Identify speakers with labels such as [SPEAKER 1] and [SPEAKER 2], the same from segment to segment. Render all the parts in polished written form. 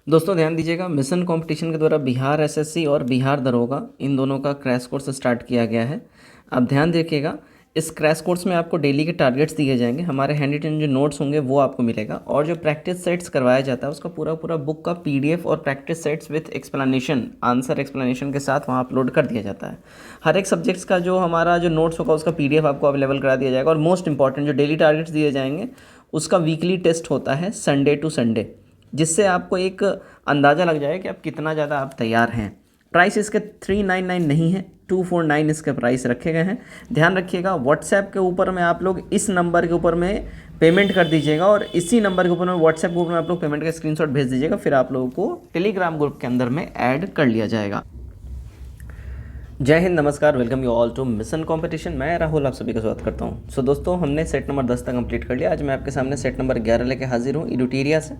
[SPEAKER 1] दोस्तों ध्यान दीजिएगा, मिशन कंपटीशन के द्वारा बिहार एसएससी और बिहार दरोगा इन दोनों का क्रैश कोर्स स्टार्ट किया गया है। अब ध्यान देखिएगा, इस क्रैश कोर्स में आपको डेली के टारगेट्स दिए जाएंगे, हमारे हैंड रिटन जो नोट्स होंगे वो आपको मिलेगा, और जो प्रैक्टिस सेट्स करवाया जाता है उसका पूरा पूरा बुक का पीडीएफ और practice sets with explanation, answer explanation के साथ वहाँ अपलोड कर दिया जाता है। हर एक सब्जेक्ट्स का जो हमारा जो नोट्स होगा उसका पीडीएफ आपको अवेलेबल करा दिया जाएगा, और मोस्ट इंपॉर्टेंट जो डेली टारगेट्स दिए जाएंगे उसका वीकली टेस्ट होता है संडे टू संडे, जिससे आपको एक अंदाज़ा लग जाए कि आप कितना ज़्यादा आप तैयार हैं। प्राइस इसके 399 नहीं है, 249 इसके प्राइस रखे गए हैं। ध्यान रखिएगा, व्हाट्सएप के ऊपर में आप लोग इस नंबर के ऊपर में पेमेंट कर दीजिएगा, और इसी नंबर के ऊपर में व्हाट्सएप ग्रुप में आप लोग पेमेंट का स्क्रीनशॉट भेज दीजिएगा, फिर आप लोगों को टेलीग्राम ग्रुप के अंदर में ऐड कर लिया जाएगा। जय हिंद, नमस्कार, welcome you all to mission competition. मैं राहुल आप सभी का स्वागत करता हूं। सो दोस्तों, हमने सेट नंबर 10 तक कंप्लीट कर लिया। आज मैं आपके सामने सेट नंबर 11 लेके हाजिर हूं इडुटेरिया से।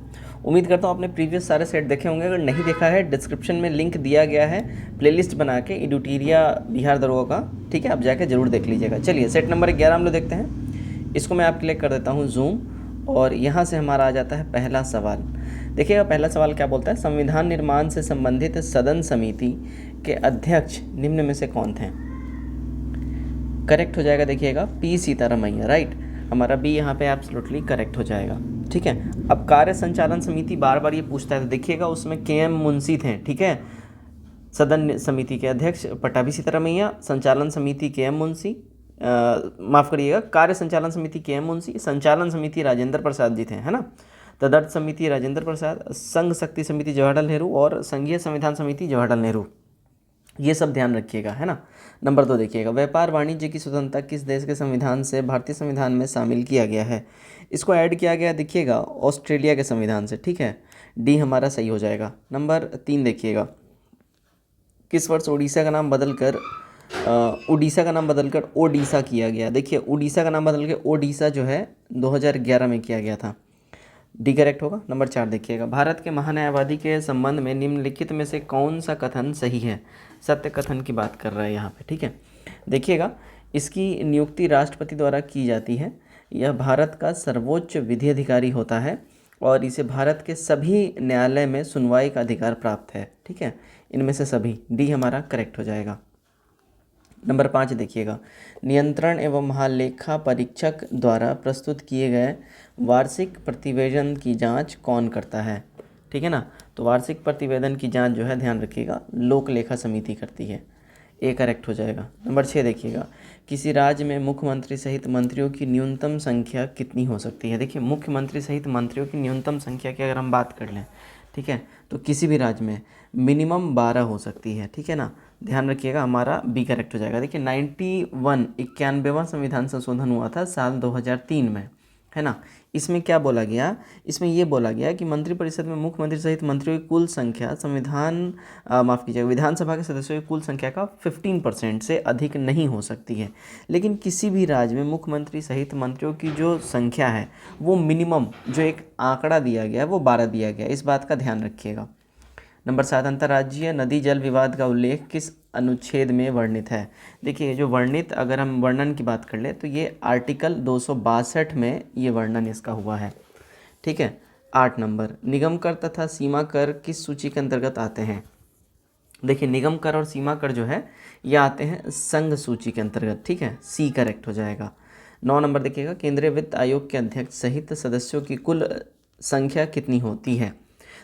[SPEAKER 1] उम्मीद करता हूं आपने प्रीवियस सारे सेट देखे होंगे। अगर नहीं देखा है, डिस्क्रिप्शन में लिंक दिया गया है प्लेलिस्ट बना के इडुटेरिया बिहार दरोगा का, ठीक है, आप जाके जरूर देख लीजिएगा। चलिए सेट नंबर 11 हम लोग देखते हैं। इसको मैं आप क्लिक कर देता हूँ जूम, और यहाँ से हमारा आ जाता है पहला सवाल। देखिएगा पहला सवाल क्या बोलता है, संविधान निर्माण से संबंधित सदन समिति के अध्यक्ष निम्न में से कौन थे। करेक्ट हो जाएगा, देखिएगा पी सीतारमैया, राइट। हमारा बी यहाँ पे एब्सोल्युटली करेक्ट हो जाएगा, ठीक है। अब कार्य संचालन समिति बार बार ये पूछता है, तो देखिएगा उसमें के.एम. मुंशी थे, ठीक है। सदन समिति के अध्यक्ष पट्टाभी सीतारमैया, संचालन समिति के.एम. मुंशी, माफ़ करिएगा, कार्य संचालन समिति के.एम. मुंशी, संचालन समिति राजेंद्र प्रसाद जी थे, है ना। तदर्थ समिति राजेंद्र प्रसाद, संघ शक्ति समिति जवाहरलाल नेहरू, और संघीय संविधान समिति जवाहरलाल नेहरू। ये सब ध्यान रखिएगा, है ना। नंबर 2 देखिएगा, व्यापार वाणिज्य की स्वतंत्रता किस देश के संविधान से भारतीय संविधान में शामिल किया गया है। इसको ऐड किया गया, देखिएगा ऑस्ट्रेलिया के संविधान से, ठीक है। डी हमारा सही हो जाएगा। नंबर 3 देखिएगा, किस वर्ष उड़ीसा का नाम बदलकर उड़ीसा का नाम बदलकर ओडिशा किया गया। देखिए उड़ीसा का नाम बदल के ओडिशा जो है 2011 में किया गया था। डी करेक्ट होगा। नंबर 4 देखिएगा, भारत के महान्यायवादी के संबंध में निम्नलिखित में से कौन सा कथन सही है। सत्य कथन की बात कर रहा है यहाँ पे, ठीक है। देखिएगा इसकी नियुक्ति राष्ट्रपति द्वारा की जाती है। यह भारत का सर्वोच्च विधि अधिकारी होता है, और इसे भारत के सभी न्यायालय में सुनवाई का अधिकार प्राप्त है, ठीक है। इनमें से सभी, डी हमारा करेक्ट हो जाएगा। नंबर 5 देखिएगा, नियंत्रण एवं महालेखा परीक्षक द्वारा प्रस्तुत किए गए वार्षिक प्रतिवेदन की जांच कौन करता है, ठीक है ना। तो वार्षिक प्रतिवेदन की जांच जो है, ध्यान रखिएगा, लोक लेखा समिति करती है। ए करेक्ट हो जाएगा। नंबर 6 देखिएगा, किसी राज्य में मुख्यमंत्री सहित मंत्रियों की न्यूनतम संख्या कितनी हो सकती है। देखिए मुख्यमंत्री सहित मंत्रियों की न्यूनतम संख्या की अगर हम बात कर लें, ठीक है, तो किसी भी राज्य में मिनिमम 12 हो सकती है, ठीक है ना। ध्यान रखिएगा, हमारा बी करेक्ट हो जाएगा। देखिए 91वां संविधान संशोधन हुआ था साल 2003 में, है ना। इसमें क्या बोला गया, इसमें ये बोला गया कि मंत्रिपरिषद में मुख्यमंत्री सहित मंत्रियों की कुल संख्या माफ़ कीजिएगा, विधानसभा के सदस्यों की कुल संख्या का 15% से अधिक नहीं हो सकती है। लेकिन किसी भी राज्य में मुख्यमंत्री सहित मंत्रियों की जो संख्या है वो मिनिमम जो एक आंकड़ा दिया गया है वो 12 दिया गया है, इस बात का ध्यान रखिएगा। नंबर 7, अंतर्राज्यीय नदी जल विवाद का उल्लेख किस अनुच्छेद में वर्णित है। देखिए जो वर्णित, अगर हम वर्णन की बात कर ले तो ये आर्टिकल 262 में ये वर्णन इसका हुआ है, ठीक है। 8 नंबर, निगम कर तथा सीमा कर किस सूची के अंतर्गत आते हैं। देखिए निगम कर और सीमा कर जो है ये आते हैं संघ सूची के अंतर्गत, ठीक है। सी करेक्ट हो जाएगा। 9 नंबर देखिएगा, केंद्रीय वित्त आयोग के अध्यक्ष सहित सदस्यों की कुल संख्या कितनी होती है।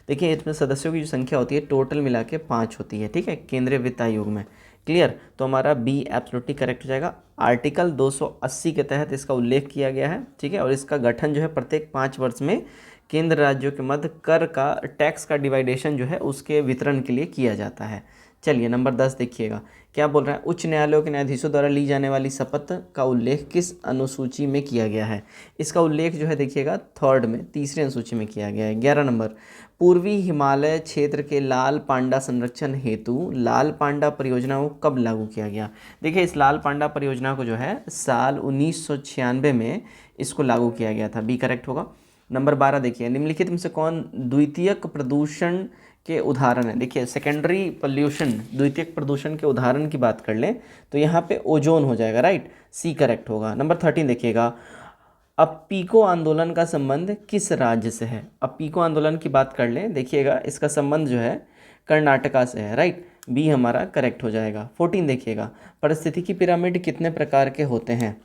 [SPEAKER 1] देखिए इसमें सदस्यों की जो संख्या होती है टोटल मिला के 5 होती है, ठीक है, केंद्रीय वित्त आयोग में। क्लियर, तो हमारा बी एब्सोल्युटली करेक्ट हो जाएगा। आर्टिकल 280 के तहत इसका उल्लेख किया गया है, ठीक है, और इसका गठन जो है प्रत्येक 5 वर्ष में केंद्र राज्यों के मध्य कर का, टैक्स का डिवाइडेशन जो है उसके वितरण के लिए किया जाता है। चलिए नंबर 10 देखिएगा, क्या बोल रहा है, उच्च न्यायालयों के न्यायाधीशों द्वारा ली जाने वाली शपथ का उल्लेख किस अनुसूची में किया गया है। इसका उल्लेख जो है देखिएगा 3rd में, तीसरी अनुसूची में किया गया है। 11 नंबर, पूर्वी हिमालय क्षेत्र के लाल पांडा संरक्षण हेतु लाल पांडा परियोजना को कब लागू किया गया। देखिए इस लाल पांडा परियोजना को जो है साल 1996 में इसको लागू किया गया था। बी करेक्ट होगा। नंबर 12 देखिए, निम्नलिखित में से कौन द्वितीयक प्रदूषण के उदाहरण है। देखिए सेकेंडरी पोल्यूशन, द्वितीयक प्रदूषण के उदाहरण की बात कर लें तो यहाँ पे ओजोन हो जाएगा, राइट। सी करेक्ट होगा। नंबर 13 देखिएगा, अब पीको आंदोलन का संबंध किस राज्य से है? अब पीको आंदोलन की बात कर लें, देखिएगा इसका संबंध जो है कर्नाटका से है, राइट। बी हमारा करेक्ट हो जाएगा। 14 देखिएगा, पारिस्थितिकी पिरामिड कितने प्रकार के होते हैं?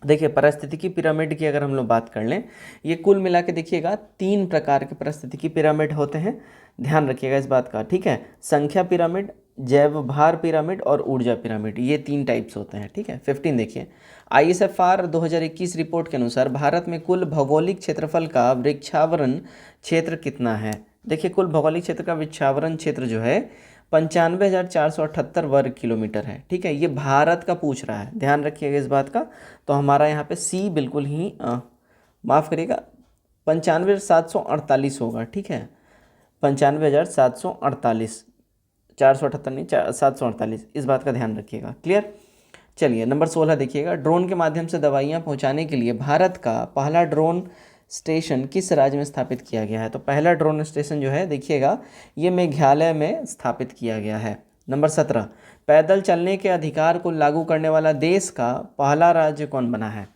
[SPEAKER 1] देखिए पारिस्थितिकी पिरामिड की अगर हम लोग बात कर लें, ये कुल मिला के देखिएगा 3 प्रकार के पारिस्थितिकी पिरामिड होते हैं, ध्यान रखिएगा इस बात का, ठीक है। संख्या पिरामिड, जैव भार पिरामिड और ऊर्जा पिरामिड, ये 3 टाइप्स होते हैं, ठीक है। 15 देखिए, ISFR 2021 रिपोर्ट के अनुसार भारत में कुल भौगोलिक क्षेत्रफल का वृक्षावरण क्षेत्र कितना है? देखिए कुल भौगोलिक क्षेत्र का वृक्षावरण क्षेत्र जो है 95,478 वर्ग किलोमीटर है, ठीक है। ये भारत का पूछ रहा है, ध्यान रखिएगा इस बात का। तो हमारा यहाँ पे सी बिल्कुल ही माफ़ करिएगा 95,748 होगा, ठीक है। 95,748, 478 नहीं, 748, इस बात का ध्यान रखिएगा, क्लियर। चलिए नंबर 16 देखिएगा, ड्रोन के माध्यम से दवाइयाँ पहुँचाने के लिए भारत का पहला ड्रोन स्टेशन किस राज्य में स्थापित किया गया है? तो पहला ड्रोन स्टेशन जो है देखिएगा ये मेघालय में स्थापित किया गया है। नंबर 17, पैदल चलने के अधिकार को लागू करने वाला देश का पहला राज्य कौन बना है?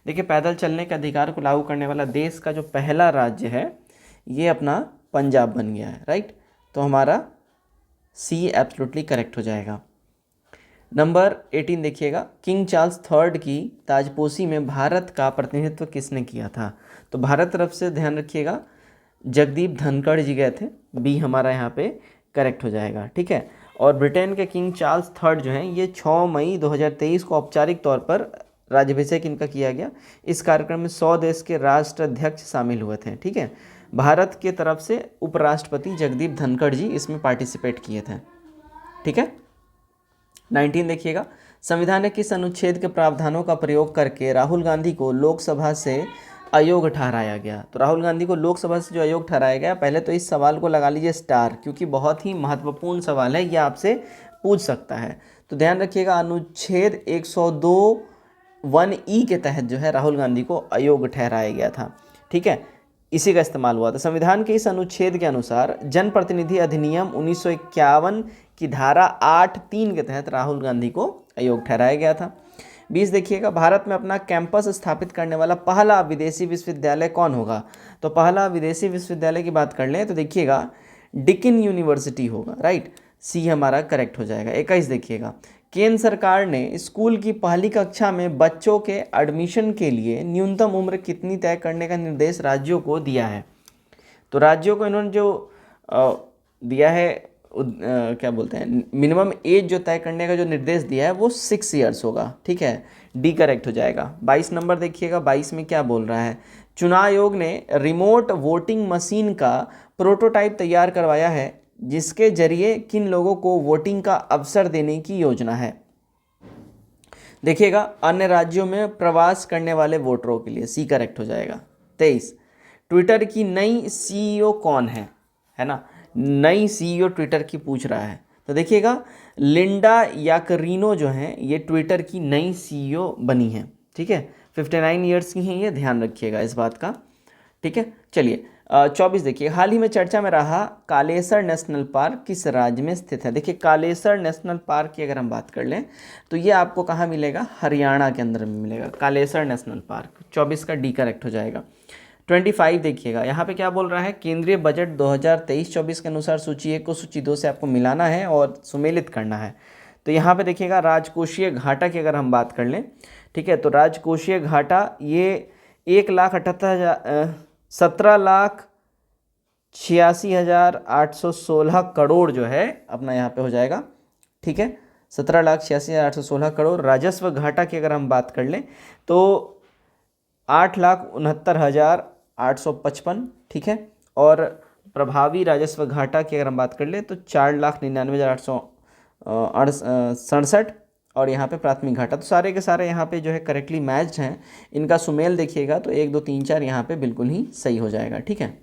[SPEAKER 1] देखिए पैदल चलने के अधिकार को लागू करने वाला देश का जो पहला राज्य है ये अपना पंजाब बन गया है, राइट। तो हमारा सी एब्सोल्युटली करेक्ट हो जाएगा। नंबर 18 देखिएगा, किंग चार्ल्स थर्ड की ताजपोशी में भारत का प्रतिनिधित्व किसने किया था? तो भारत तरफ से ध्यान रखिएगा जगदीप धनखड़ जी गए थे, बी हमारा यहाँ पे करेक्ट हो जाएगा, ठीक है। और ब्रिटेन के किंग चार्ल्स थर्ड जो हैं ये 6 मई 2023 को औपचारिक तौर पर राज्याभिषेक इनका किया गया। इस कार्यक्रम में 100 देश के राष्ट्राध्यक्ष शामिल हुए थे, ठीक है। भारत के तरफ से उपराष्ट्रपति जगदीप धनखड़ जी इसमें पार्टिसिपेट किए थे, ठीक है। 19 देखिएगा, संविधान के किस अनुच्छेद के प्रावधानों का प्रयोग करके राहुल गांधी को लोकसभा से अयोग्य ठहराया गया? तो राहुल गांधी को लोकसभा से जो अयोग्य ठहराया गया, पहले तो इस सवाल को लगा लीजिए स्टार, क्योंकि बहुत ही महत्वपूर्ण सवाल है, यह आपसे पूछ सकता है। तो ध्यान रखिएगा अनुच्छेद 102(1)(e) के तहत जो है राहुल गांधी को अयोग्य ठहराया गया था, ठीक है। इसी का इस्तेमाल हुआ था। संविधान के इस अनुच्छेद के अनुसार जनप्रतिनिधि अधिनियम 1951 की धारा 8(3) के तहत राहुल गांधी को अयोग्य ठहराया गया था। 20 देखिएगा, भारत में अपना कैंपस स्थापित करने वाला पहला विदेशी विश्वविद्यालय कौन होगा? तो पहला विदेशी विश्वविद्यालय की बात कर लें तो देखिएगा डिकिन यूनिवर्सिटी होगा, राइट। सी हमारा करेक्ट हो जाएगा। 21 देखिएगा, केंद्र सरकार ने स्कूल की पहली कक्षा में बच्चों के एडमिशन के लिए न्यूनतम उम्र कितनी तय करने का निर्देश राज्यों को दिया है? तो राज्यों को इन्होंने जो दिया है क्या बोलते हैं, मिनिमम एज जो तय करने का जो निर्देश दिया है वो 6 ईयर्स होगा, ठीक है। डी करेक्ट हो जाएगा। 22 नंबर देखिएगा, 22 में क्या बोल रहा है, चुनाव आयोग ने रिमोट वोटिंग मशीन का प्रोटोटाइप तैयार करवाया है जिसके जरिए किन लोगों को वोटिंग का अवसर देने की योजना है? देखिएगा अन्य राज्यों में प्रवास करने वाले वोटरों के लिए, सी करेक्ट हो जाएगा। 23, ट्विटर की नई सीईओ कौन है ना, नई सीईओ ट्विटर की पूछ रहा है। तो देखिएगा लिंडा याकरीनो जो हैं ये ट्विटर की नई सीईओ बनी हैं, ठीक है। 59 ईयर्स की हैं ये, ध्यान रखिएगा इस बात का, ठीक है। चलिए 24 देखिए, हाल ही में चर्चा में रहा कालेसर नेशनल पार्क किस राज्य में स्थित है? देखिए कालेसर नेशनल पार्क की अगर हम बात कर लें तो ये आपको कहाँ मिलेगा? हरियाणा के अंदर में मिलेगा कालेसर नेशनल पार्क। 24 का डी करेक्ट हो जाएगा। 25 देखिएगा, यहाँ पे क्या बोल रहा है, केंद्रीय बजट 2023-24 के अनुसार सूची 1 को सूची 2 से आपको मिलाना है और सुमेलित करना है। तो यहाँ पे देखिएगा राजकोषीय घाटा की अगर हम बात कर लें, ठीक है, तो राजकोषीय घाटा ये 17,86,816 करोड़ जो है अपना यहाँ पे हो जाएगा, ठीक है। 17,86,816 करोड़। राजस्व घाटा की अगर हम बात कर लें तो 8,69,855, ठीक है। और प्रभावी राजस्व घाटा की अगर हम बात कर लें तो 4,99,867 और यहाँ पे प्राथमिक घाटा। तो सारे के सारे यहाँ पे जो है करेक्टली मैच्ड हैं। इनका सुमेल देखिएगा तो 1 2 3 4 यहाँ पे बिल्कुल ही सही हो जाएगा, ठीक है।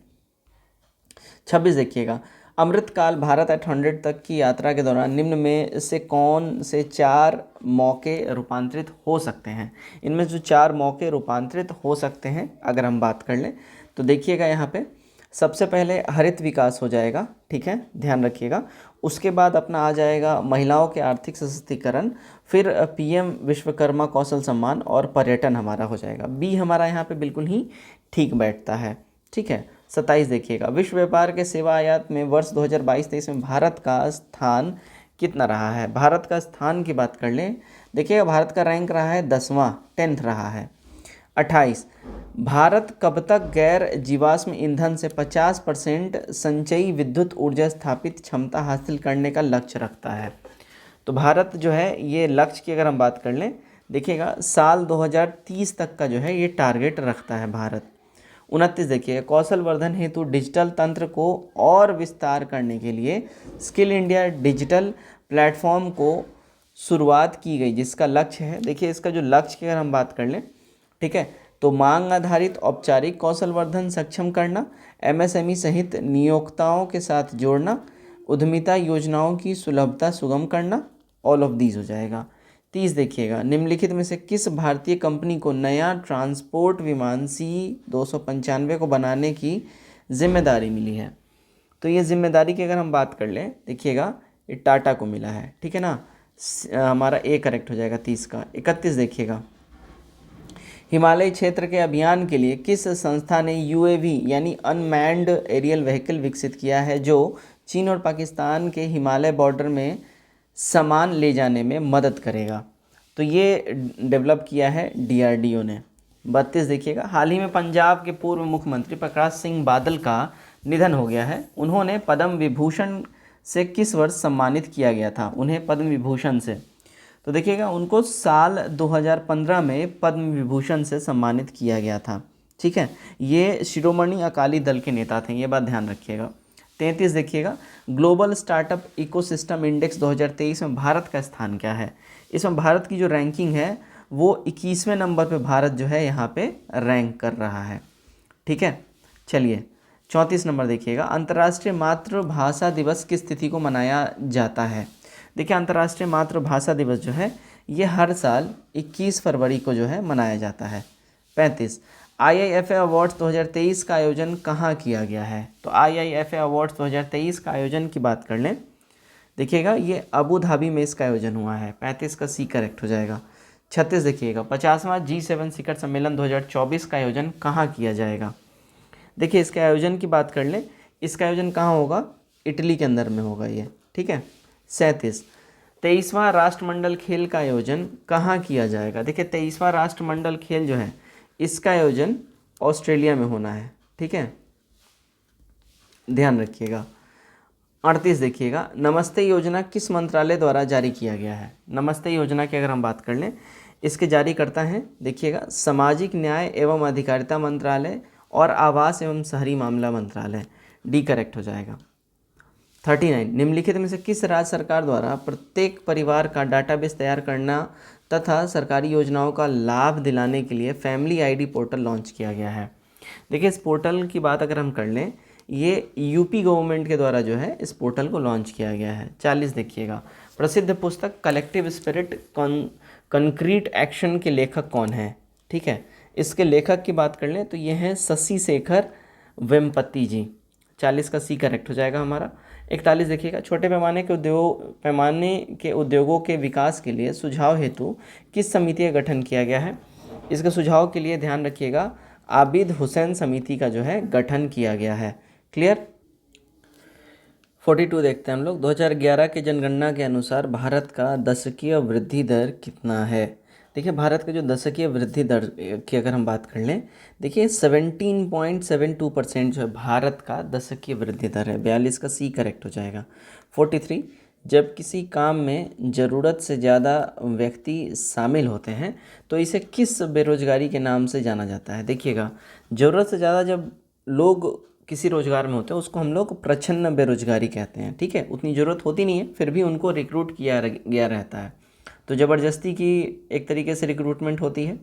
[SPEAKER 1] 26 देखिएगा, अमृतकाल भारत एट 100 तक की यात्रा के दौरान निम्न में से कौन से 4 मौके रूपांतरित हो सकते हैं? इनमें जो 4 मौके रूपांतरित हो सकते हैं अगर हम बात कर लें तो देखिएगा यहाँ पे सबसे पहले हरित विकास हो जाएगा, ठीक है, ध्यान रखिएगा। उसके बाद अपना आ जाएगा महिलाओं के आर्थिक सशक्तिकरण, फिर पीएम विश्वकर्मा कौशल सम्मान और पर्यटन हमारा हो जाएगा। बी हमारा यहाँ पे बिल्कुल ही ठीक बैठता है, ठीक है। 27 देखिएगा, विश्व व्यापार के सेवा आयात में वर्ष 2022-23 में भारत का स्थान कितना रहा है। भारत का स्थान की बात कर लें, देखिएगा भारत का रैंक रहा है 10वां, 10th रहा है। 28, भारत कब तक गैर जीवाश्म ईंधन से 50% संचयी विद्युत ऊर्जा स्थापित क्षमता हासिल करने का लक्ष्य रखता है। तो भारत जो है ये लक्ष्य की अगर हम बात कर लें, देखिएगा साल 2030 तक का जो है ये टारगेट रखता है भारत। 29 देखिए, कौशल वर्धन हेतु डिजिटल तंत्र को और विस्तार करने के लिए स्किल इंडिया डिजिटल प्लेटफॉर्म को शुरुआत की गई, जिसका लक्ष्य है, देखिए इसका जो लक्ष्य की अगर हम बात कर लें, ठीक है, तो मांग आधारित औपचारिक कौशल वर्धन सक्षम करना, एमएसएमई सहित नियोक्ताओं के साथ जोड़ना, उद्यमिता योजनाओं की सुलभता सुगम करना, ऑल ऑफ दीज हो जाएगा। 30 देखिएगा, निम्नलिखित में से किस भारतीय कंपनी को नया ट्रांसपोर्ट विमान C-295 को बनाने की जिम्मेदारी मिली है। तो ये जिम्मेदारी की अगर हम बात कर लें, देखिएगा ये टाटा को मिला है, ठीक है ना, हमारा ए करेक्ट हो जाएगा 30 का। 31 देखिएगा, हिमालय क्षेत्र के अभियान के लिए किस संस्था ने यूएवी यानी अनमैन्ड एरियल व्हीकल विकसित किया है, जो चीन और पाकिस्तान के हिमालय बॉर्डर में सामान ले जाने में मदद करेगा। तो ये डेवलप किया है डीआरडीओ ने। 32 देखिएगा, हाल ही में पंजाब के पूर्व मुख्यमंत्री प्रकाश सिंह बादल का निधन हो गया है। उन्होंने पद्म विभूषण से किस वर्ष सम्मानित किया गया था, उन्हें पद्म विभूषण से, तो देखिएगा उनको साल 2015 में पद्म विभूषण से सम्मानित किया गया था, ठीक है। ये शिरोमणि अकाली दल के नेता थे, ये बात ध्यान रखिएगा। 33 देखिएगा, ग्लोबल स्टार्टअप इकोसिस्टम इंडेक्स 2023 में भारत का स्थान क्या है। इसमें भारत की जो रैंकिंग है वो 21वें नंबर पे भारत जो है यहाँ पे रैंक कर रहा है, ठीक है। चलिए 34 नंबर देखिएगा, अंतर्राष्ट्रीय मातृभाषा दिवस किस तिथि को मनाया जाता है। देखिए अंतर्राष्ट्रीय मातृभाषा दिवस जो है ये हर साल 21 फरवरी को जो है मनाया जाता है। 35, IIFA अवार्ड्स 2023 का आयोजन कहाँ किया गया है। तो IIFA अवार्ड्स 2023 का आयोजन की बात कर लें, देखिएगा ये अबू धाबी में इसका आयोजन हुआ है। 35 का सी करेक्ट हो जाएगा। 36 देखिएगा, 50वां G7 शिखर सम्मेलन 2024 का आयोजन कहाँ किया जाएगा। देखिए इसके आयोजन की बात कर लें, इसका आयोजन कहाँ होगा, इटली के अंदर में होगा ये, ठीक है। 37, 23वां राष्ट्रमंडल खेल का आयोजन कहाँ किया जाएगा। देखिए 23वां राष्ट्रमंडल खेल जो है इसका आयोजन ऑस्ट्रेलिया में होना है, ठीक है, ध्यान रखिएगा। 38 देखिएगा, नमस्ते योजना किस मंत्रालय द्वारा जारी किया गया है। नमस्ते योजना की अगर हम बात कर लें, इसके जारीकर्ता हैं, देखिएगा सामाजिक न्याय एवं अधिकारिता मंत्रालय और आवास एवं शहरी मामला मंत्रालय, डी करेक्ट हो जाएगा। 39, निम्नलिखित में से किस राज्य सरकार द्वारा प्रत्येक परिवार का डाटाबेस तैयार करना तथा सरकारी योजनाओं का लाभ दिलाने के लिए फैमिली आईडी पोर्टल लॉन्च किया गया है। देखिए इस पोर्टल की बात अगर हम कर लें, ये यूपी गवर्नमेंट के द्वारा जो है इस पोर्टल को लॉन्च किया गया है। 40 देखिएगा, प्रसिद्ध पुस्तक कलेक्टिव स्पिरिट कंक्रीट एक्शन के लेखक कौन है, ठीक है। इसके लेखक की बात कर लें तो ये हैं शशि शेखर वेम्पति जी। 40 का सी करेक्ट हो जाएगा हमारा। 41 देखिएगा, छोटे पैमाने के उद्योगों के विकास के लिए सुझाव हेतु किस समिति का गठन किया गया है। इसके सुझाव के लिए ध्यान रखिएगा आबिद हुसैन समिति का जो है गठन किया गया है। क्लियर। 42 देखते हैं हम लोग, 2011 के जनगणना के अनुसार भारत का दशकीय वृद्धि दर कितना है। देखिए भारत का जो दशकीय वृद्धि दर की अगर हम बात कर लें, देखिए 17.72% जो है भारत का दशकीय वृद्धि दर है। 42 का सी करेक्ट हो जाएगा। 43, जब किसी काम में ज़रूरत से ज़्यादा व्यक्ति शामिल होते हैं तो इसे किस बेरोजगारी के नाम से जाना जाता है। देखिएगा ज़रूरत से ज़्यादा जब लोग किसी रोज़गार में होते हैं उसको हम लोग प्रच्छन्न बेरोजगारी कहते हैं, ठीक है। उतनी ज़रूरत होती नहीं है फिर भी उनको रिक्रूट किया गया रहता है, तो ज़बरदस्ती की एक तरीके से रिक्रूटमेंट होती है।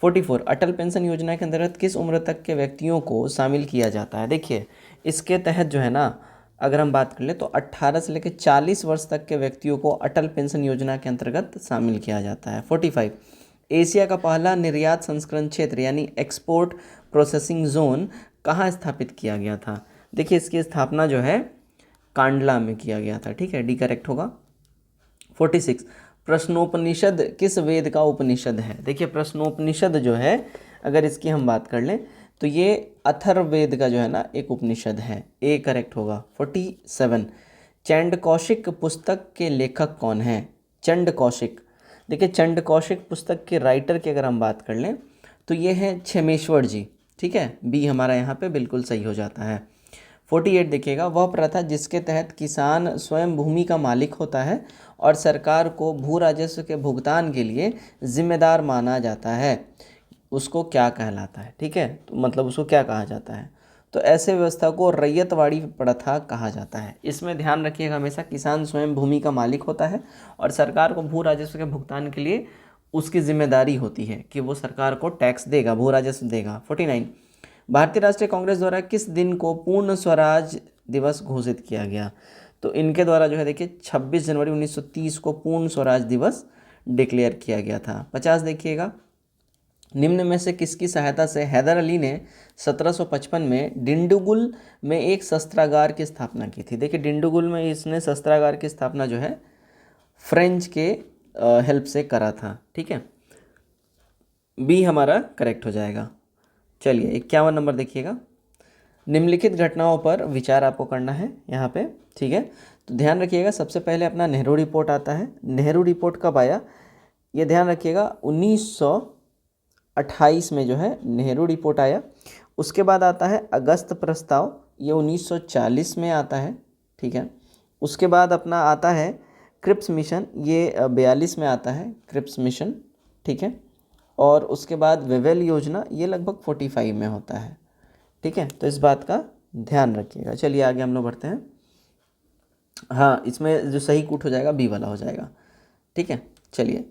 [SPEAKER 1] 44, अटल पेंशन योजना के अंतर्गत किस उम्र तक के व्यक्तियों को शामिल किया जाता है। देखिए इसके तहत जो है ना अगर हम बात कर ले तो 18 से लेकर 40 वर्ष तक के व्यक्तियों को अटल पेंशन योजना के अंतर्गत शामिल किया जाता है। 45, एशिया का पहला निर्यात संस्करण क्षेत्र यानी एक्सपोर्ट प्रोसेसिंग जोन कहाँ स्थापित किया गया था? देखिए इसकी स्थापना जो है कांडला में किया गया था। ठीक है, डी करेक्ट होगा। 46 प्रश्नोपनिषद किस वेद का उपनिषद है? देखिए प्रश्नोपनिषद जो है अगर इसकी हम बात कर लें तो ये अथर्ववेद का जो है ना एक उपनिषद है। ए करेक्ट होगा। 47 चंड कौशिक पुस्तक के लेखक कौन है? चंड कौशिक। देखिए चंड कौशिक पुस्तक के राइटर की अगर हम बात कर लें तो ये है क्षेमेश्वर जी। ठीक है, बी हमारा यहाँ पे बिल्कुल सही हो जाता है। 48 देखिएगा, वह प्रथा जिसके तहत किसान स्वयं भूमि का मालिक होता है और सरकार को भू राजस्व के भुगतान के लिए जिम्मेदार माना जाता है, उसको क्या कहलाता है? ठीक है, तो मतलब उसको क्या कहा जाता है? तो ऐसे व्यवस्था को रैयतवाड़ी प्रथा कहा जाता है। इसमें ध्यान रखिएगा हमेशा किसान स्वयं भूमि का मालिक होता है और सरकार को भू राजस्व के भुगतान के लिए उसकी जिम्मेदारी होती है कि वो सरकार को टैक्स देगा, भू राजस्व देगा। 49 भारतीय राष्ट्रीय कांग्रेस द्वारा किस दिन को पूर्ण स्वराज दिवस घोषित किया गया? तो इनके द्वारा जो है देखिए 26 जनवरी 1930 को पूर्ण स्वराज दिवस डिक्लेयर किया गया था। 50 देखिएगा, निम्न में से किसकी सहायता से हैदर अली ने 1755 में डिंडुगुल में एक शस्त्रागार की स्थापना की थी? देखिए डिंडुगुल में इसने शस्त्रागार की स्थापना जो है फ्रेंच के हेल्प से करा था। ठीक है, बी हमारा करेक्ट हो जाएगा। चलिए 51 नंबर देखिएगा, निम्नलिखित घटनाओं पर विचार आपको करना है यहाँ पे। ठीक है, तो ध्यान रखिएगा सबसे पहले अपना नेहरू रिपोर्ट आता है। नेहरू रिपोर्ट कब आया ये ध्यान रखिएगा, 1928 में जो है नेहरू रिपोर्ट आया। उसके बाद आता है अगस्त प्रस्ताव, ये 1940 में आता है। ठीक है, उसके बाद अपना आता है क्रिप्स मिशन, ये 42 में आता है क्रिप्स मिशन। ठीक है, और उसके बाद वेवेल योजना ये लगभग 45 में होता है। ठीक है, तो इस बात का ध्यान रखिएगा। चलिए आगे हम लोग बढ़ते हैं। हाँ, इसमें जो सही कूट हो जाएगा बी वाला हो जाएगा। ठीक है, चलिए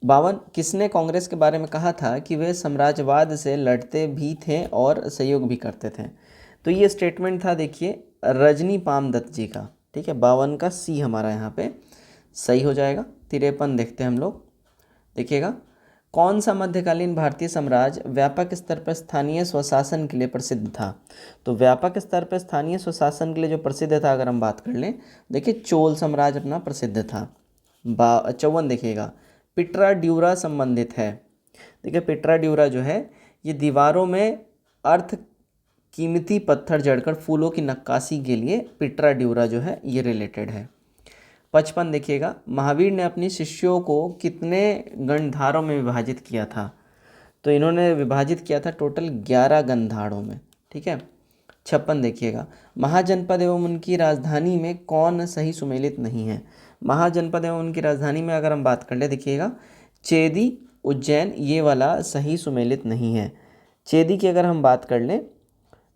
[SPEAKER 1] 52 किसने कांग्रेस के बारे में कहा था कि वे साम्राज्यवाद से लड़ते भी थे और सहयोग भी करते थे? तो ये स्टेटमेंट था देखिए रजनी पामदत्त जी का। ठीक है, 52 का सी हमारा यहाँ पे सही हो जाएगा। 53 देखते हैं हम लोग, देखिएगा कौन सा मध्यकालीन भारतीय साम्राज्य व्यापक स्तर पर स्थानीय स्वशासन के लिए प्रसिद्ध था? तो व्यापक स्तर पर स्थानीय स्वशासन के लिए जो प्रसिद्ध था अगर हम बात कर लें, देखिए चोल साम्राज्य अपना प्रसिद्ध था। 54 देखिएगा, पिट्रा ड्यूरा संबंधित है। देखिए पिट्रा ड्यूरा जो है ये दीवारों में अर्थ कीमती पत्थर जड़कर फूलों की नक्काशी के लिए पिट्रा ड्यूरा जो है ये रिलेटेड है। 55 देखिएगा, महावीर ने अपनी शिष्यों को कितने गणधारों में विभाजित किया था? तो इन्होंने विभाजित किया था टोटल 11 गणधारों में। ठीक है, 56 देखिएगा, महाजनपद एवं उनकी राजधानी में कौन सही सुमेलित नहीं है? महाजनपद एवं उनकी राजधानी में अगर हम बात कर ले देखिएगा चेदी उज्जैन ये वाला सही सुमेलित नहीं है। चेदी की अगर हम बात कर लें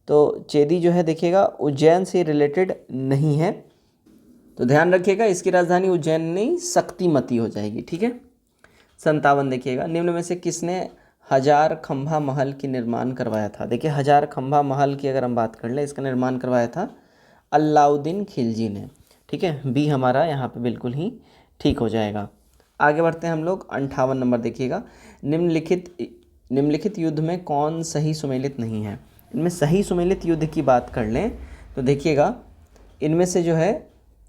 [SPEAKER 1] तो चेदी जो है देखिएगा उज्जैन से रिलेटेड नहीं है, तो ध्यान रखिएगा इसकी राजधानी उज्जैन नहीं शक्तिमती हो जाएगी। ठीक है, 57 देखिएगा, निम्न में से किसने हजार खंभा महल की निर्माण करवाया था? देखिए हजार खंभा महल की अगर हम बात कर ले इसका निर्माण करवाया था अलाउद्दीन खिलजी ने। ठीक है, बी हमारा यहाँ पे बिल्कुल ही ठीक हो जाएगा। आगे बढ़ते हैं हम लोग। 58 नंबर देखिएगा, निम्नलिखित युद्ध में कौन सही सुमेलित नहीं है? इनमें सही सुमेलित युद्ध की बात कर लें तो देखिएगा इनमें से जो है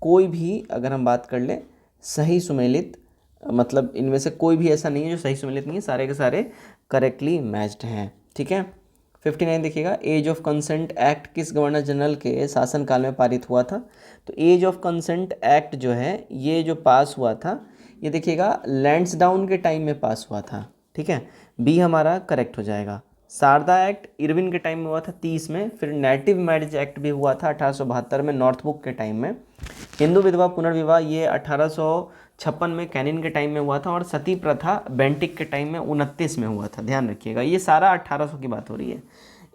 [SPEAKER 1] कोई भी अगर हम बात कर लें सही सुमेलित, मतलब इनमें से कोई भी ऐसा नहीं है जो सही सुमेलित नहीं है, सारे के सारे करेक्टली मैच्ड हैं। ठीक है, 59 देखिएगा, एज ऑफ कंसेंट एक्ट किस गवर्नर जनरल के शासनकाल में पारित हुआ था? तो एज ऑफ कंसेंट एक्ट जो है ये जो पास हुआ था ये देखिएगा लैंसडाउन के टाइम में पास हुआ था। ठीक है, बी हमारा करेक्ट हो जाएगा। शारदा एक्ट इरविन के टाइम में हुआ था 30 में, फिर नेटिव मैरिज एक्ट भी हुआ था 1872 में नॉर्थबुक के टाइम में, हिंदू विधवा पुनर्विवाह ये 1856 में कैनिन के टाइम में हुआ था, और सती प्रथा बेंटिक के टाइम में 29 में हुआ था। ध्यान रखिएगा ये सारा 1800 की बात हो रही है।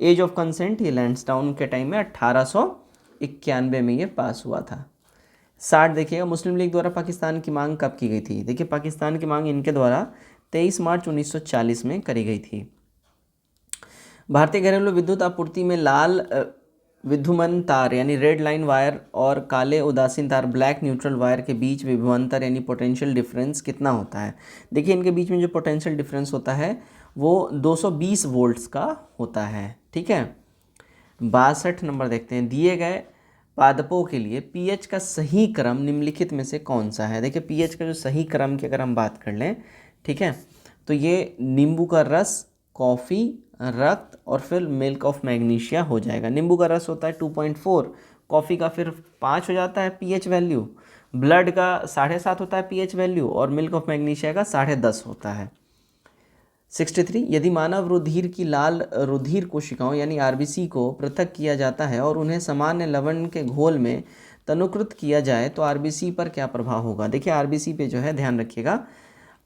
[SPEAKER 1] एज ऑफ कंसेंट ये लैंसडाउन के टाइम में 1891 में ये पास हुआ था। 60 देखिएगा, मुस्लिम लीग द्वारा पाकिस्तान की मांग कब की गई थी? देखिए पाकिस्तान की मांग इनके द्वारा 23 मार्च 1940 में करी गई थी। भारतीय घरेलू विद्युत आपूर्ति में लाल विद्युमन तार यानी रेड लाइन वायर और काले उदासीन तार ब्लैक न्यूट्रल वायर के बीच विभवांतर यानी पोटेंशियल डिफरेंस कितना होता है? देखिए इनके बीच में जो पोटेंशियल डिफरेंस होता है वो 220 वोल्ट्स का होता है। ठीक है, 62 नंबर देखते हैं। दिए गए पादपों के लिए पीएच का सही क्रम निम्नलिखित में से कौन सा है। देखिए पीएच का जो सही क्रम की अगर हम बात कर लें, ठीक है, तो ये नींबू का रस, कॉफ़ी, रक्त और फिर मिल्क ऑफ मैग्नीशिया हो जाएगा। नींबू का रस होता है 2.4, कॉफ़ी का फिर 5 हो जाता है पीएच वैल्यू, ब्लड का 7.5 होता है पीएच वैल्यू और मिल्क ऑफ मैग्नीशिया का 10.5 होता है। 63, यदि मानव रुधिर की लाल रुधिर कोशिकाओं यानी आरबीसी को पृथक किया जाता है और उन्हें सामान्य लवण के घोल में तनुकृत किया जाए तो आरबीसी पर क्या प्रभाव होगा। देखिए आरबीसी पे जो है ध्यान रखिएगा,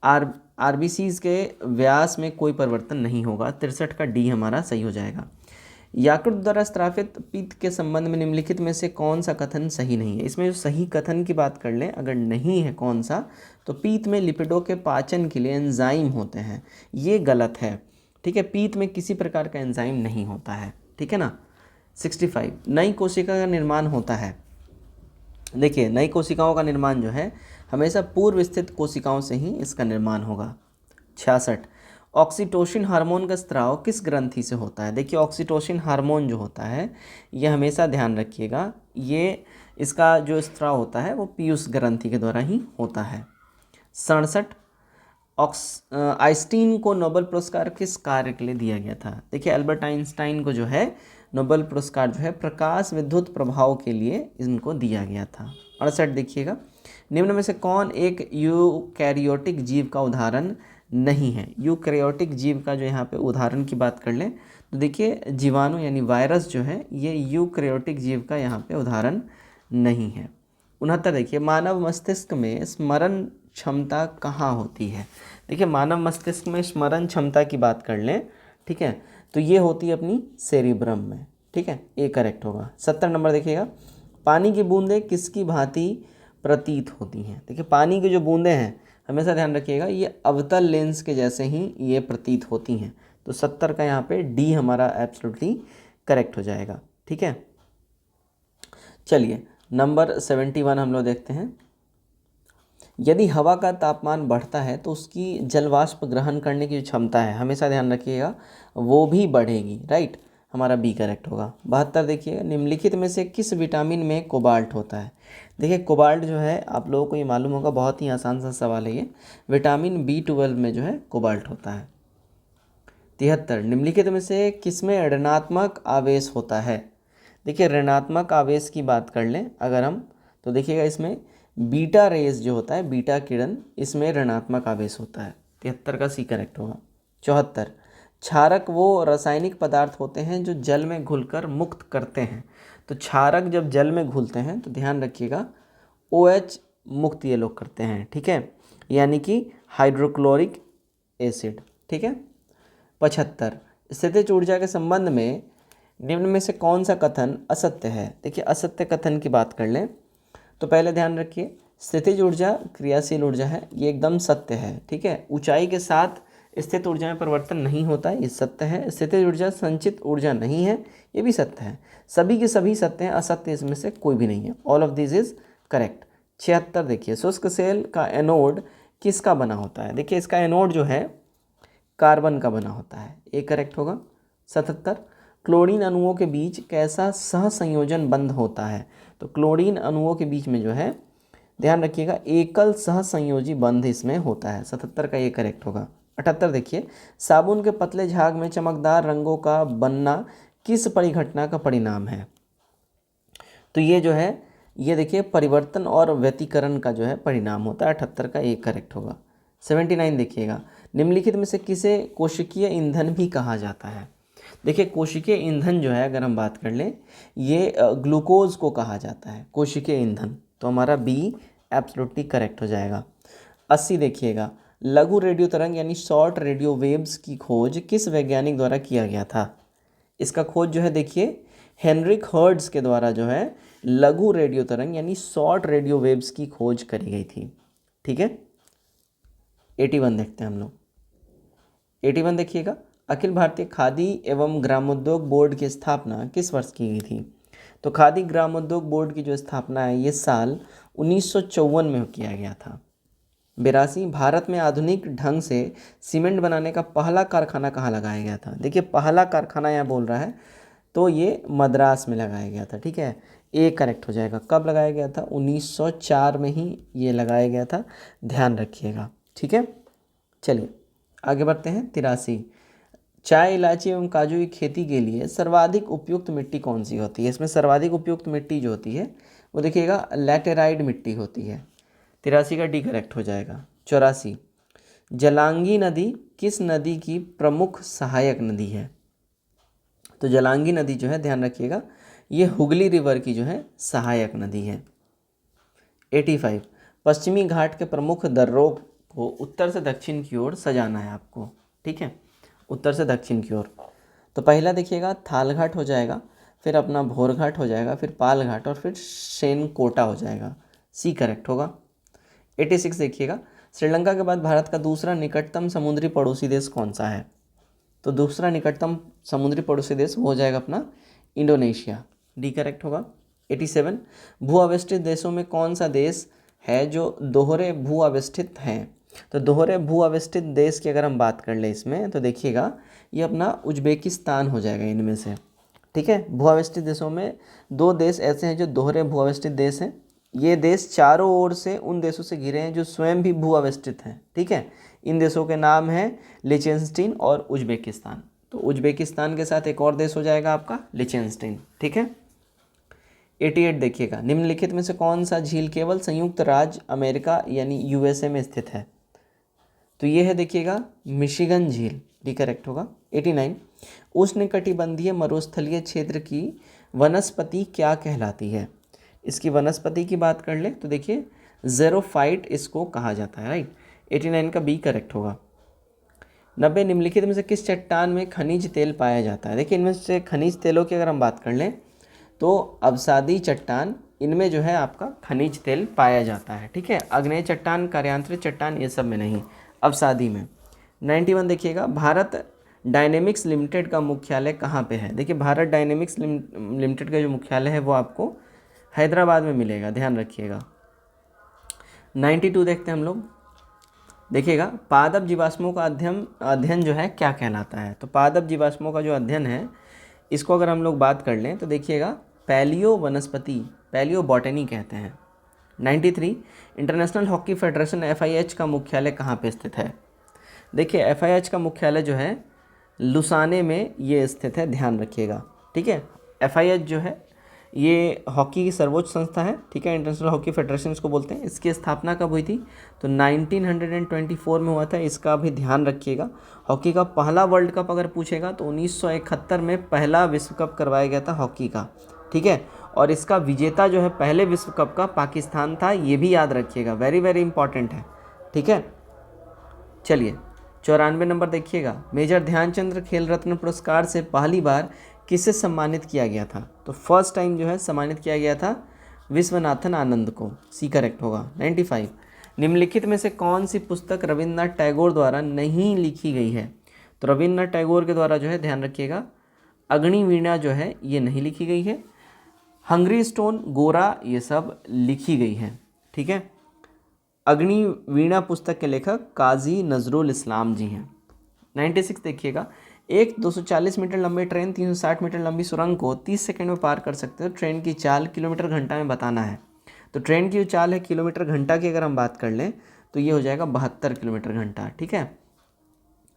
[SPEAKER 1] आरबीसीज के व्यास में कोई परिवर्तन नहीं होगा। 63 का डी हमारा सही हो जाएगा। यकृत द्वारा स्रावित पित्त के संबंध में निम्नलिखित में से कौन सा कथन सही नहीं है। इसमें जो सही कथन की बात कर लें, अगर नहीं है कौन सा, तो पित्त में लिपिडों के पाचन के लिए एंजाइम होते हैं, ये गलत है। ठीक है, पित्त में किसी प्रकार का एंजाइम नहीं होता है। ठीक है ना। 65, नई कोशिका का निर्माण होता है। देखिए नई कोशिकाओं का निर्माण जो है हमेशा पूर्व स्थित कोशिकाओं से ही इसका निर्माण होगा। 66, ऑक्सीटोसिन हार्मोन का स्त्राव किस ग्रंथि से होता है। देखिए ऑक्सीटोसिन हार्मोन जो होता है ये हमेशा ध्यान रखिएगा, ये इसका जो स्त्राव होता है वो पीयूष ग्रंथि के द्वारा ही होता है। 67, आइंस्टीन को नोबेल पुरस्कार किस कार्य के लिए दिया गया था। देखिए अल्बर्ट आइंस्टाइन को जो है नोबेल पुरस्कार जो है प्रकाश विद्युत प्रभाव के लिए इनको दिया गया था। 68 देखिएगा, निम्न में से कौन एक यूकैरियोटिक जीव का उदाहरण नहीं है। यूकैरियोटिक जीव का जो यहाँ पे उदाहरण की बात कर लें तो देखिए जीवाणु यानी वायरस जो है ये यूकैरियोटिक जीव का यहाँ पे उदाहरण नहीं है। 69 देखिए, मानव मस्तिष्क में स्मरण क्षमता कहाँ होती है। देखिए मानव मस्तिष्क में स्मरण क्षमता की बात कर लें, ठीक है, तो ये होती है अपनी सेरिब्रम में। ठीक है, ये करेक्ट होगा। 70 नंबर देखिएगा, पानी की बूंदें किसकी भांति प्रतीत होती हैं। देखिए पानी की जो बूंदें हैं हमेशा ध्यान रखिएगा ये अवतल लेंस के जैसे ही ये प्रतीत होती हैं। तो 70 का यहाँ पे डी हमारा एब्सोल्युटली करेक्ट हो जाएगा। ठीक है, चलिए नंबर 71 हम लोग देखते हैं। यदि हवा का तापमान बढ़ता है तो उसकी जलवाष्प ग्रहण करने की जो क्षमता है हमेशा ध्यान रखिएगा वो भी बढ़ेगी। राइट, हमारा बी करेक्ट होगा। 72 देखिएगा, निम्नलिखित में से किस विटामिन में कोबाल्ट होता है। देखिए कोबाल्ट जो है आप लोगों को ये मालूम होगा, बहुत ही आसान सा सवाल है ये, विटामिन B12 में जो है कोबाल्ट होता है। 73, निम्नलिखित में से किसमें ऋणात्मक आवेश होता है। देखिए ऋणात्मक आवेश की बात कर लें अगर हम, तो देखिएगा इसमें बीटा रेज जो होता है, बीटा किरण, इसमें ऋणात्मक आवेश होता है। 73 का सी करेक्ट होगा। 74, क्षारक वो रासायनिक पदार्थ होते हैं जो जल में घुलकर मुक्त करते हैं। तो क्षारक जब जल में घुलते हैं तो ध्यान रखिएगा OH मुक्त ये लोग करते हैं। ठीक है, यानी कि हाइड्रोक्लोरिक एसिड। ठीक है। 75, स्थितिज ऊर्जा के संबंध में निम्न में से कौन सा कथन असत्य है। देखिए असत्य कथन की बात कर लें तो पहले ध्यान रखिए स्थितिज ऊर्जा क्रियाशील ऊर्जा है, ये एकदम सत्य है। ठीक है, ऊंचाई के साथ स्थित ऊर्जा में परिवर्तन नहीं होता है, ये सत्य है। स्थितिज ऊर्जा संचित ऊर्जा नहीं है, ये भी सत्य है। सभी के सभी सत्य हैं, असत्य इसमें से कोई भी नहीं है। All of this is correct. 76 देखिए, शुष्क सेल का एनोड किसका बना होता है। देखिए इसका एनोड जो है कार्बन का बना होता है, ये करेक्ट होगा। 77, क्लोरीन अणुओं के बीच कैसा सहसंयोजन बंध होता है। तो क्लोरीन अणुओं के बीच में जो है ध्यान रखिएगा एकल सहसंयोजी बंध इसमें होता है। 77 का ये करेक्ट होगा। 78 देखिए, साबुन के पतले झाग में चमकदार रंगों का बनना किस परिघटना का परिणाम है। तो ये जो है ये देखिए परिवर्तन और व्यतिकरण का जो है परिणाम होता है। 78 का ये करेक्ट होगा। 79 देखिएगा, निम्नलिखित में से किसे कोशिकीय ईंधन भी कहा जाता है। देखिए कोशिकीय ईंधन जो है अगर हम बात कर लें ये ग्लूकोज को कहा जाता है कोशिकीय ईंधन। तो हमारा बी एब्सोल्युटली करेक्ट हो जाएगा। 80 देखिएगा, लघु रेडियो तरंग यानी शॉर्ट रेडियो वेव्स की खोज किस वैज्ञानिक द्वारा किया गया था। इसका खोज जो है देखिए हेनरिक हर्ट्ज के द्वारा जो है लघु रेडियो तरंग यानी शॉर्ट रेडियो वेव्स की खोज करी गई थी। ठीक है, 81 देखते हैं हम लोग। 81 देखिएगा, अखिल भारतीय खादी एवं ग्रामोद्योग बोर्ड की स्थापना किस वर्ष की गई थी। तो खादी ग्रामोद्योग बोर्ड की जो स्थापना है ये साल 1954 में किया गया था। 82 भारत में आधुनिक ढंग से सीमेंट बनाने का पहला कारखाना कहाँ लगाया गया था। देखिए पहला कारखाना यहाँ बोल रहा है तो ये मद्रास में लगाया गया था। ठीक है, ए करेक्ट हो जाएगा। कब लगाया गया था? 1904 में ही ये लगाया गया था, ध्यान रखिएगा। ठीक है, चलिए आगे बढ़ते हैं। 83 चाय, इलायची एवं काजू की खेती के लिए सर्वाधिक उपयुक्त मिट्टी कौन सी होती है? इसमें सर्वाधिक उपयुक्त मिट्टी जो होती है वो देखिएगा लैटेराइट मिट्टी होती है। 83 का डी करेक्ट हो जाएगा। 84 जलांगी नदी किस नदी की प्रमुख सहायक नदी है? तो जलांगी नदी जो है ध्यान रखिएगा ये हुगली रिवर की जो है सहायक नदी है। 85 पश्चिमी घाट के प्रमुख दर्रों को उत्तर से दक्षिण की ओर सजाना है आपको। ठीक है, उत्तर से दक्षिण की ओर। तो पहला देखिएगा थाल घाट हो जाएगा, फिर अपना भोर घाट हो जाएगा, फिर पाल घाट और फिर शेनकोटा हो जाएगा। सी करेक्ट होगा। 86 देखिएगा श्रीलंका के बाद भारत का दूसरा निकटतम समुद्री पड़ोसी देश कौन सा है? तो दूसरा निकटतम समुद्री पड़ोसी देश हो जाएगा अपना इंडोनेशिया। डी करेक्ट होगा। 87 भू अवस्थित देशों में कौन सा देश है जो दोहरे भू अवस्थित हैं? तो दोहरे भू अवस्थित देश की अगर हम बात कर ले इसमें तो देखिएगा ये अपना उज्बेकिस्तान हो जाएगा इनमें से। ठीक है, भू अवस्थित देशों में दो देश ऐसे हैं जो दोहरे भू अवस्थित देश हैं। ये देश चारों ओर से उन देशों से घिरे हैं जो स्वयं भी भू अवस्थित हैं। ठीक है, इन देशों के नाम हैं लिचेंस्टीन और उज्बेकिस्तान। तो उज्बेकिस्तान के साथ एक और देश हो जाएगा आपका लिचेंस्टीन। ठीक है, 88 देखिएगा निम्नलिखित में से कौन सा झील केवल संयुक्त राज्य अमेरिका यानी यूएसए में स्थित है? तो ये है देखिएगा मिशिगन झील। डी करेक्ट होगा। 89 उष्णकटिबंधीय मरुस्थलीय क्षेत्र की वनस्पति क्या कहलाती है? इसकी वनस्पति की बात कर ले तो देखिए ज़ेरोफाइट इसको कहा जाता है। राइट, 89 का बी करेक्ट होगा। 90 निम्नलिखित में से किस चट्टान में खनिज तेल पाया जाता है? देखिए इनमें से खनिज तेलों की अगर हम बात कर लें तो अवसादी चट्टान इनमें जो है आपका खनिज तेल पाया जाता है। ठीक है, अग्नेय चट्टान, कार्यांतरित चट्टान ये सब में नहीं, अवसादी में। 91 देखिएगा भारत डायनेमिक्स लिमिटेड का मुख्यालय कहाँ पे है? देखिए भारत डायनेमिक्स लिमिटेड का जो मुख्यालय है वो आपको हैदराबाद में मिलेगा, ध्यान रखिएगा। 92 देखते हैं हम लोग। देखिएगा पादप जीवाश्मों का अध्ययन जो है क्या कहलाता है? तो पादप जीवाश्मों का जो अध्ययन है इसको अगर हम लोग बात कर लें तो देखिएगा पैलियो वनस्पति, पैलियो बॉटनी कहते हैं। 93 इंटरनेशनल हॉकी फेडरेशन FIH का मुख्यालय कहाँ पे स्थित है? देखिए FIH का मुख्यालय जो है लुसाने में ये स्थित है, ध्यान रखिएगा। ठीक है, FIH जो है ये हॉकी की सर्वोच्च संस्था है। ठीक है, इंटरनेशनल हॉकी फेडरेशन इसको बोलते हैं। इसकी स्थापना कब हुई थी? तो 1924 में हुआ था, इसका भी ध्यान रखिएगा। हॉकी का पहला वर्ल्ड कप अगर पूछेगा तो 1971 में पहला विश्व कप करवाया गया था हॉकी का। ठीक है, और इसका विजेता जो है पहले विश्व कप का पाकिस्तान था, ये भी याद रखिएगा, वेरी वेरी इंपॉर्टेंट है। ठीक है, चलिए 94 नंबर देखिएगा मेजर ध्यानचंद खेल रत्न पुरस्कार से पहली बार किसे सम्मानित किया गया था? तो फर्स्ट टाइम जो है सम्मानित किया गया था विश्वनाथन आनंद को। सी करेक्ट होगा। 95 निम्नलिखित में से कौन सी पुस्तक रविन्द्रनाथ टैगोर द्वारा नहीं लिखी गई है? तो रविन्द्रनाथ टैगोर के द्वारा जो है ध्यान रखिएगा अग्निवीणा जो है ये नहीं लिखी गई है। हंगरी स्टोन, गोरा ये सब लिखी गई है। ठीक है, अग्निवीणा पुस्तक के लेखक काजी नजरुल इस्लाम जी हैं। 96 देखिएगा एक 240 मीटर लंबी ट्रेन 360 मीटर लंबी सुरंग को 30 सेकंड में पार कर सकते हो। ट्रेन की चाल किलोमीटर घंटा में बताना है। तो ट्रेन की जो चाल है किलोमीटर घंटा की अगर हम बात कर लें तो ये हो जाएगा 72 किलोमीटर घंटा। ठीक है,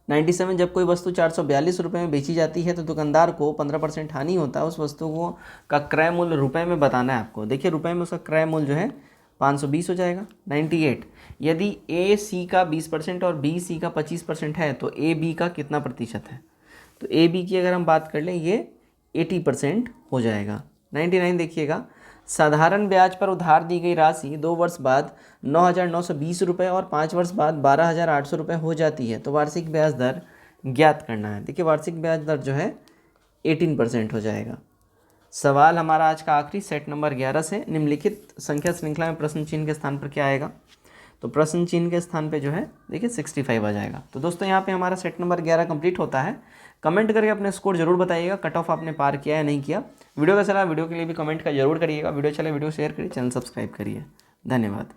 [SPEAKER 1] 97 जब कोई वस्तु 442 रुपये में बेची जाती है तो दुकानदार को 15% हानि होता है। उस वस्तु को का क्रय मूल्य रुपये में बताना है आपको। देखिए रुपये में उसका क्रय मूल्य जो है 520 हो जाएगा। 98 यदि AC का 20% और BC का 25% है तो AB का कितना प्रतिशत है? तो AB की अगर हम बात कर लें ये 80% हो जाएगा। 99 देखिएगा साधारण ब्याज पर उधार दी गई राशि 2 वर्ष बाद 9,920 रुपये और 5 वर्ष बाद 12,800 रुपये हो जाती है तो वार्षिक ब्याज दर ज्ञात करना है। देखिए वार्षिक ब्याज दर जो है 18% हो जाएगा। सवाल हमारा आज का आखिरी सेट नंबर 11 से निम्नलिखित संख्या श्रृंखला में प्रश्न चिन्ह के स्थान पर क्या आएगा? तो प्रश्न चिन्ह के स्थान पे जो है देखिए 65 आ जाएगा। तो दोस्तों यहाँ पे हमारा सेट नंबर 11 कंप्लीट होता है। कमेंट करके अपने स्कोर जरूर बताइएगा, कट ऑफ आपने पार किया या नहीं किया। वीडियो का चला वीडियो के लिए भी कमेंट का जरूर करिएगा। वीडियो चले वीडियो शेयर करिए, चैनल सब्सक्राइब करिए। धन्यवाद।